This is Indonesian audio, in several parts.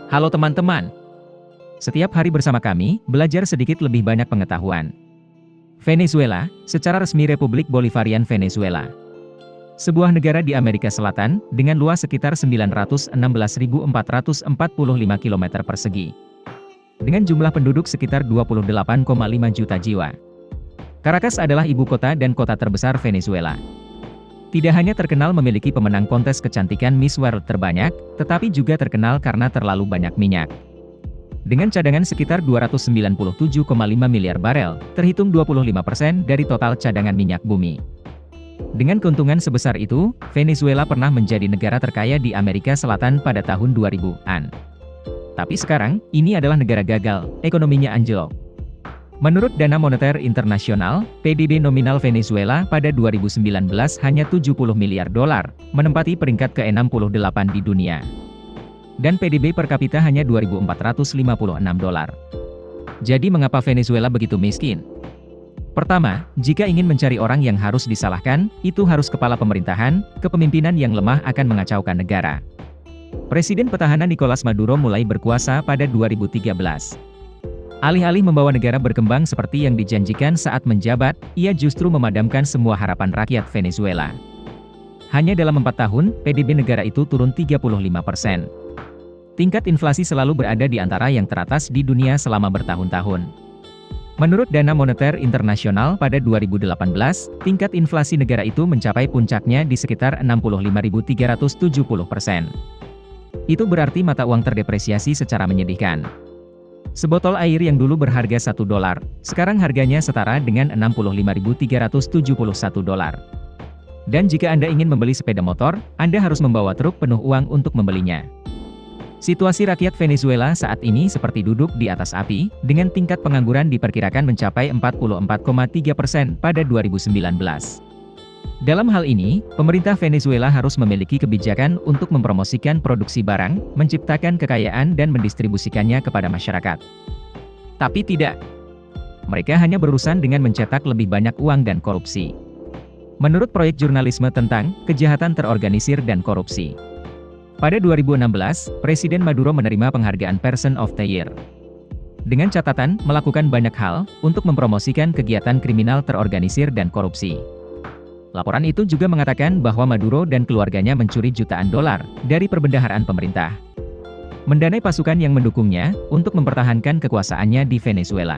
Halo teman-teman, setiap hari bersama kami, belajar sedikit lebih banyak pengetahuan. Venezuela, secara resmi Republik Bolivarian Venezuela. Sebuah negara di Amerika Selatan, dengan luas sekitar 916.445 km persegi. Dengan jumlah penduduk sekitar 28,5 juta jiwa. Caracas adalah ibu kota dan kota terbesar Venezuela. Tidak hanya terkenal memiliki pemenang kontes kecantikan Miss World terbanyak, tetapi juga terkenal karena terlalu banyak minyak. Dengan cadangan sekitar 297,5 miliar barel, terhitung 25% dari total cadangan minyak bumi. Dengan keuntungan sebesar itu, Venezuela pernah menjadi negara terkaya di Amerika Selatan pada tahun 2000-an. Tapi sekarang, ini adalah negara gagal, ekonominya anjlok. Menurut Dana Moneter Internasional, PDB nominal Venezuela pada 2019 hanya 70 miliar dolar, menempati peringkat ke-68 di dunia. Dan PDB per kapita hanya 2.456 dolar. Jadi mengapa Venezuela begitu miskin? Pertama, jika ingin mencari orang yang harus disalahkan, itu harus kepala pemerintahan, kepemimpinan yang lemah akan mengacaukan negara. Presiden petahana Nicolas Maduro mulai berkuasa pada 2013. Alih-alih membawa negara berkembang seperti yang dijanjikan saat menjabat, ia justru memadamkan semua harapan rakyat Venezuela. Hanya dalam 4 tahun, PDB negara itu turun 35%. Tingkat inflasi selalu berada di antara yang teratas di dunia selama bertahun-tahun. Menurut Dana Moneter Internasional pada 2018, tingkat inflasi negara itu mencapai puncaknya di sekitar 65.370%. Itu berarti mata uang terdepresiasi secara menyedihkan. Sebotol air yang dulu berharga 1 dolar, sekarang harganya setara dengan 65.371 dolar. Dan jika Anda ingin membeli sepeda motor, Anda harus membawa truk penuh uang untuk membelinya. Situasi rakyat Venezuela saat ini seperti duduk di atas api, dengan tingkat pengangguran diperkirakan mencapai 44,3% pada 2019. Dalam hal ini, pemerintah Venezuela harus memiliki kebijakan untuk mempromosikan produksi barang, menciptakan kekayaan dan mendistribusikannya kepada masyarakat. Tapi tidak. Mereka hanya berurusan dengan mencetak lebih banyak uang dan korupsi. Menurut proyek jurnalisme tentang kejahatan terorganisir dan korupsi. Pada 2016, Presiden Maduro menerima penghargaan Person of the Year. Dengan catatan, melakukan banyak hal, untuk mempromosikan kegiatan kriminal terorganisir dan korupsi. Laporan itu juga mengatakan bahwa Maduro dan keluarganya mencuri jutaan dolar, dari perbendaharaan pemerintah. Mendanai pasukan yang mendukungnya, untuk mempertahankan kekuasaannya di Venezuela.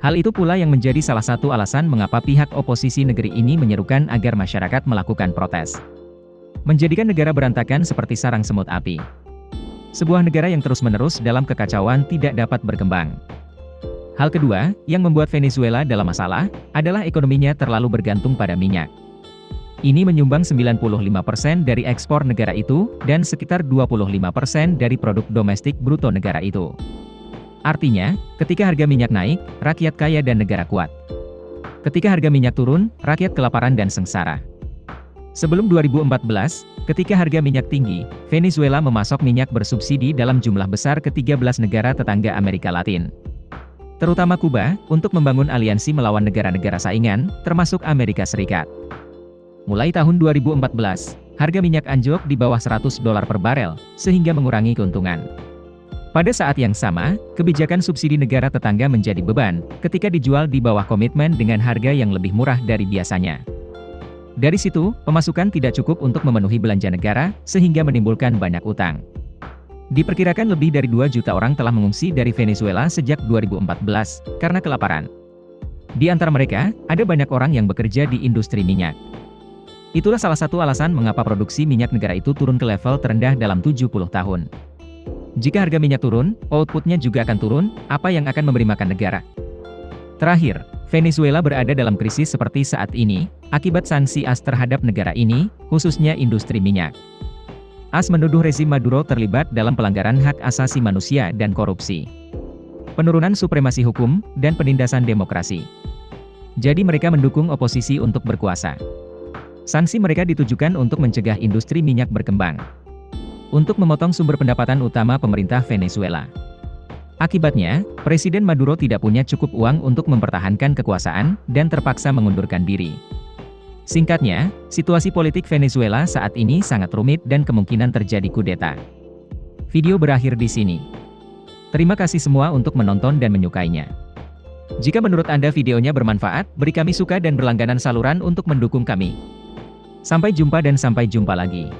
Hal itu pula yang menjadi salah satu alasan mengapa pihak oposisi negeri ini menyerukan agar masyarakat melakukan protes. Menjadikan negara berantakan seperti sarang semut api. Sebuah negara yang terus-menerus dalam kekacauan tidak dapat berkembang. Hal kedua, yang membuat Venezuela dalam masalah, adalah ekonominya terlalu bergantung pada minyak. Ini menyumbang 95% dari ekspor negara itu, dan sekitar 25% dari produk domestik bruto negara itu. Artinya, ketika harga minyak naik, rakyat kaya dan negara kuat. Ketika harga minyak turun, rakyat kelaparan dan sengsara. Sebelum 2014, ketika harga minyak tinggi, Venezuela memasok minyak bersubsidi dalam jumlah besar ke 13 negara tetangga Amerika Latin. Terutama Kuba, untuk membangun aliansi melawan negara-negara saingan, termasuk Amerika Serikat. Mulai tahun 2014, harga minyak anjlok di bawah 100 dolar per barel, sehingga mengurangi keuntungan. Pada saat yang sama, kebijakan subsidi negara tetangga menjadi beban, ketika dijual di bawah komitmen dengan harga yang lebih murah dari biasanya. Dari situ, pemasukan tidak cukup untuk memenuhi belanja negara, sehingga menimbulkan banyak utang. Diperkirakan lebih dari 2 juta orang telah mengungsi dari Venezuela sejak 2014, karena kelaparan. Di antara mereka, ada banyak orang yang bekerja di industri minyak. Itulah salah satu alasan mengapa produksi minyak negara itu turun ke level terendah dalam 70 tahun. Jika harga minyak turun, outputnya juga akan turun, apa yang akan memberi makan negara? Terakhir, Venezuela berada dalam krisis seperti saat ini, akibat sanksi AS terhadap negara ini, khususnya industri minyak. AS menuduh rezim Maduro terlibat dalam pelanggaran hak asasi manusia dan korupsi. Penurunan supremasi hukum, dan penindasan demokrasi. Jadi mereka mendukung oposisi untuk berkuasa. Sanksi mereka ditujukan untuk mencegah industri minyak berkembang. Untuk memotong sumber pendapatan utama pemerintah Venezuela. Akibatnya, Presiden Maduro tidak punya cukup uang untuk mempertahankan kekuasaan, dan terpaksa mengundurkan diri. Singkatnya, situasi politik Venezuela saat ini sangat rumit dan kemungkinan terjadi kudeta. Video berakhir di sini. Terima kasih semua untuk menonton dan menyukainya. Jika menurut Anda videonya bermanfaat, beri kami suka dan berlangganan saluran untuk mendukung kami. Sampai jumpa dan sampai jumpa lagi.